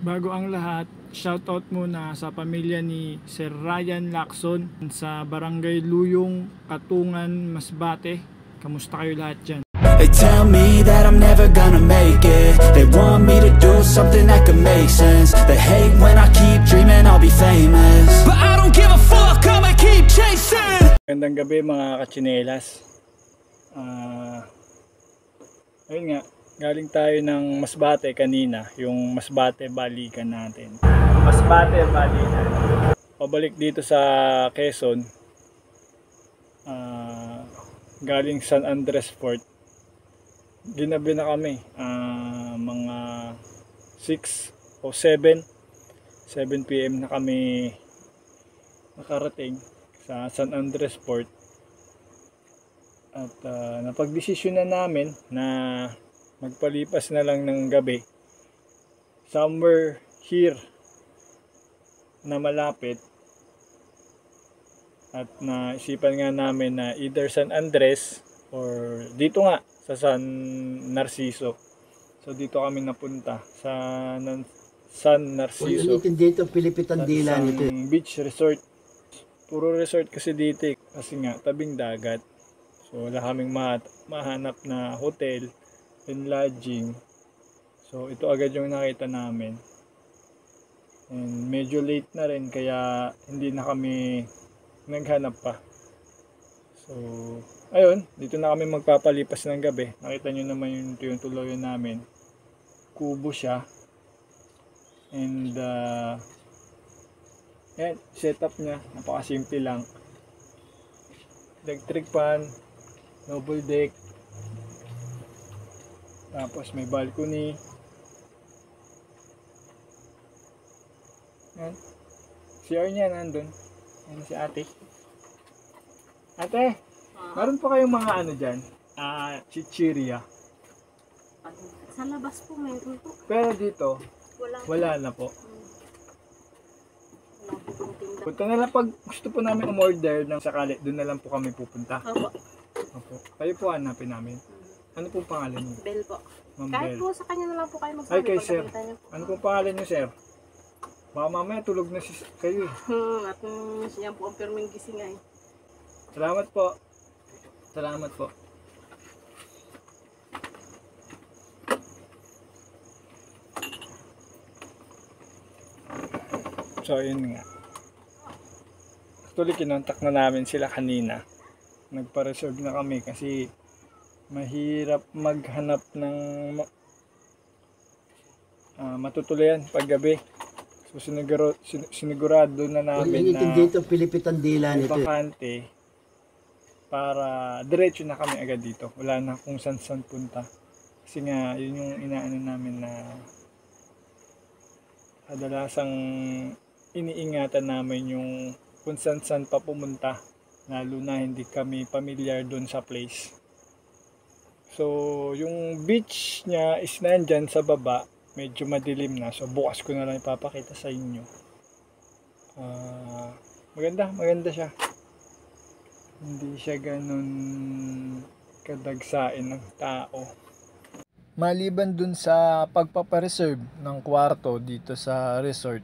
Bago ang lahat, shoutout muna sa pamilya ni Sir Ryan Lacson sa Barangay Luyong, Katungan, Masbate. Kamusta kayo lahat dyan? They tell me that I'm never gonna make it. They want me to do something that could make sense. They hate when I keep dreaming I'll be famous, but I don't give a fuck, I'ma keep chasing. Magandang gabi mga kachinelas. Ayun nga, galing tayo ng Masbate kanina, yung Masbate balikan natin. Masbate balikan. Pabalik dito sa Quezon. Galing San Andres Fort. Ginabi na kami, mga 6 o 7 PM na kami nakarating sa San Andres Fort. At napagdesisyon na namin na magpalipas na lang ng gabi somewhere here na malapit, at naisipan nga namin na either San Andres or dito nga sa San Narciso. So dito kami napunta sa San Narciso. Dito Pilipitan Dila nito. Beach resort. Puro resort kasi dito kasi nga tabing dagat. So wala kaming mahanap na hotel and lodging. So ito agad yung nakita namin. And medyo late na rin kaya hindi na kami naghanap pa. So ayun, dito na kami magpapalipas ng gabi. Nakita nyo naman yung tuluyan namin. Kubo siya. And yan, setup niya napakasimple lang. Electric fan, double deck, tapos may balcony. Yan. CR niya nandun. Yan si ate. Ate, meron pa kayong mga ano dyan? Chichirya. Sa labas po meron po. Pero dito, wala na po. Punta na lang pag gusto po namin umorder ng sakali, doon na lang po kami pupunta. Opo. Opo. Kayo po hanapin namin. Ano po pangalan niyo? Bell po. Ma'am Kahit Bell. po sa kanya na lang po kayo magsabi. Ay kay pag sir. nakita niyo po. Ano po pangalan niyo sir? Baka mamaya tulog na kayo eh. At siya po ang pirming gising ay. Salamat po. Salamat po. So yun nga. Actually kinontak na namin sila kanina. Nagpa-reserve na kami kasi mahirap maghanap ng matutulayan pag gabi. So sinigurado na namin na dito Pilipitan Dila nito. bakante para diretso na kami agad dito. Wala na kung saan punta. Kasi nga yun yung inaano namin na kadalasang iniingatan namin yung kung saan pa pumunta, lalo na hindi kami familiar doon sa place. So yung beach niya is nandyan sa baba, medyo madilim na, so bukas ko na lang ipapakita sa inyo. Maganda siya, hindi siya ganun kadagsain ng tao. Maliban dun sa pagpapareserve ng kwarto dito sa resort,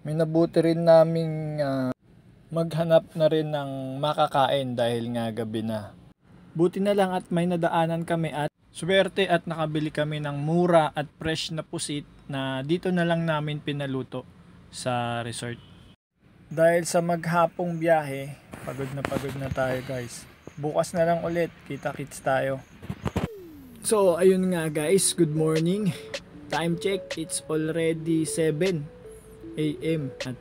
may nabuti rin naming maghanap na rin ng makakain dahil nga gabi na. Buti na lang at may nadaanan kami at swerte at nakabili kami ng mura at fresh na pusit na dito na lang namin pinaluto sa resort. Dahil sa maghapong biyahe, pagod na tayo guys. Bukas na lang ulit, kita-kits tayo. So ayun nga guys, good morning. Time check, it's already 7 AM at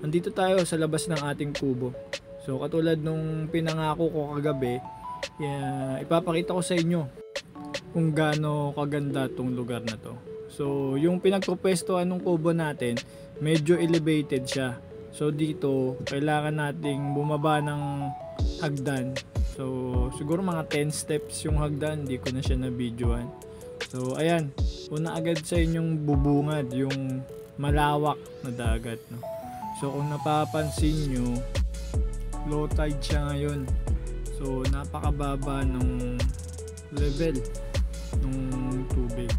nandito tayo sa labas ng ating kubo. So katulad nung pinangako ko kagabi, ipapakita ko sa inyo kung gaano kaganda tong lugar na to. So yung pinagpupwestuhan ng kubo natin, medyo elevated siya. So dito kailangan nating bumaba ng hagdan. So siguro mga 10 steps yung hagdan, hindi ko na siya na-videoan. So ayan, una agad sa inyong bubungad yung malawak na dagat, no? So kung napapansin nyo, low tide siya ngayon. So napakababa ng level ng tubig.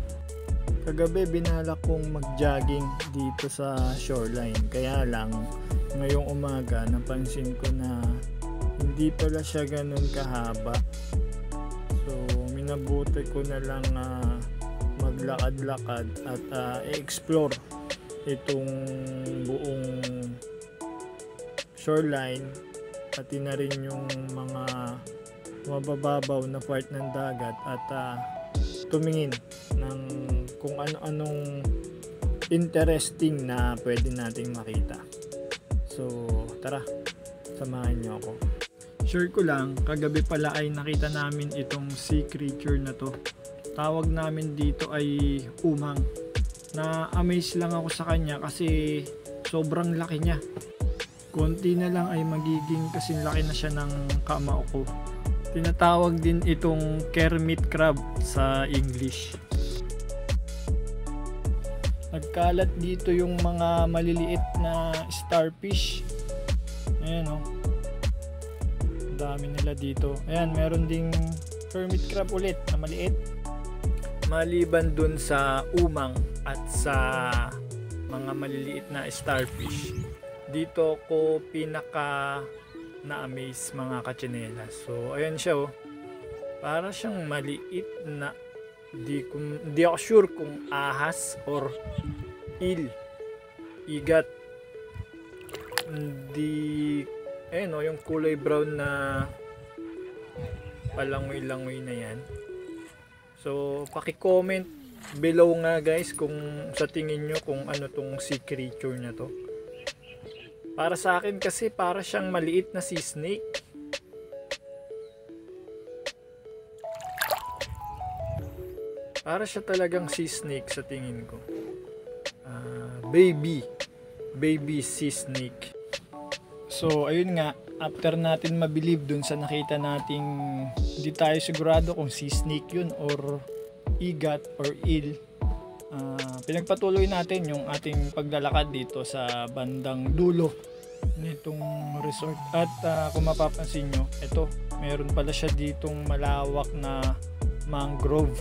Kagabi binalak kong mag-jogging dito sa shoreline. Kaya lang ngayong umaga napansin ko na hindi pala siya ganun kahaba. So minabuti ko na lang maglakad-lakad at i-explore itong buong shoreline, pati na rin yung mga mabababaw na part ng dagat at tumingin ng kung ano-anong interesting na pwede nating makita. So tara, samahan niyo ako. Sure ko lang, kagabi pala ay nakita namin itong sea creature na to. Tawag namin dito ay umang. Na-amaze lang ako sa kanya kasi sobrang laki niya. Konti na lang ay magiging kasing laki na siya ng kamao ko. Tinatawag din itong Kermit crab sa English. Nagkalat dito yung mga maliliit na starfish. Ayan o. Ang dami nila dito. Ayan, meron ding Kermit crab ulit na maliit. Maliban dun sa umang at sa mga maliliit na starfish, dito ko pinaka na-amaze mga katsinelas. So ayan siya oh. Para siyang maliit na di ako sure kung ahas or igat. Hindi oh, yung kulay brown na palangoy-langoy na yan. So paki-comment below nga guys kung sa tingin nyo kung ano tong sea creature na to. Para sa akin kasi para siyang maliit na sea snake. Para siya talagang sea snake sa tingin ko. Baby sea snake. So ayun nga, after natin mabilib dun sa nakita nating hindi tayo sigurado kung sea snake yun or igat or eel, pinagpatuloy natin yung ating paglalakad dito sa bandang dulo nitong resort. At kung mapapansin nyo, ito, meron pala siya ditong malawak na mangrove.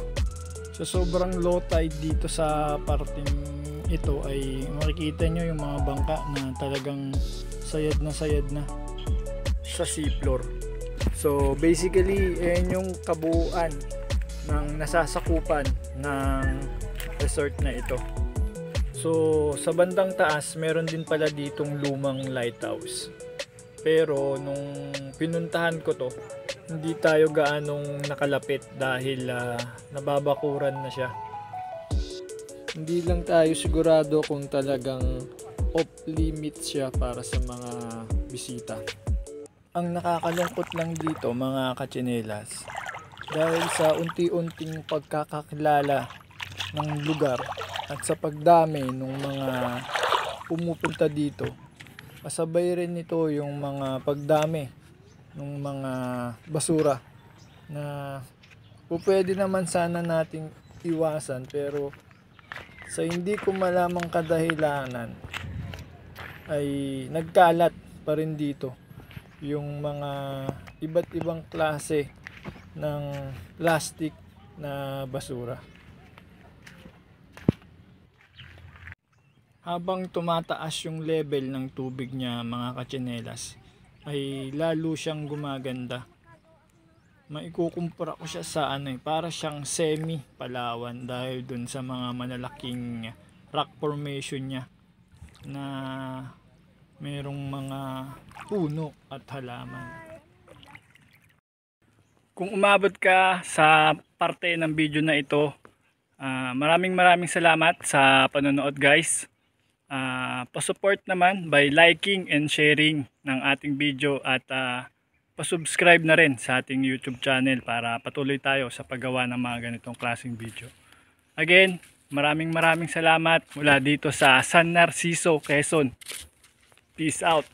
So sobrang low tide dito sa parting ito ay makikita nyo yung mga bangka na talagang sayad na sa seafloor. So basically ayan yung kabuuan ng nasasakupan ng resort na ito. So sa bandang taas meron din pala ditong lumang lighthouse. Pero nung pinuntahan ko to, hindi tayo gaanong nakalapit dahil nababakuran na siya. Hindi lang tayo sigurado kung talagang off limit siya para sa mga bisita. Ang nakakalungkot lang dito mga katsinelas, dahil sa unti-unting pagkakakilala ng lugar at sa pagdami ng mga pumupunta dito, kasabay rin nito yung mga pagdami ng mga basura na pwede naman sana nating iwasan, pero sa hindi ko malamang kadahilanan ay nagkalat pa rin dito yung mga iba't ibang klase ng plastic na basura. Habang tumataas yung level ng tubig niya mga katsinelas, ay lalo siyang gumaganda. Maikukumpara ko siya sa para siyang semi Palawan dahil dun sa mga malalaking rock formation niya na merong mga puno at halaman. Kung umabot ka sa parte ng video na ito, maraming salamat sa panonood guys. Pa-support naman by liking and sharing ng ating video at pa-subscribe na rin sa ating YouTube channel para patuloy tayo sa paggawa ng mga ganitong klaseng video. Again, maraming salamat mula dito sa San Narciso, Quezon. Peace out.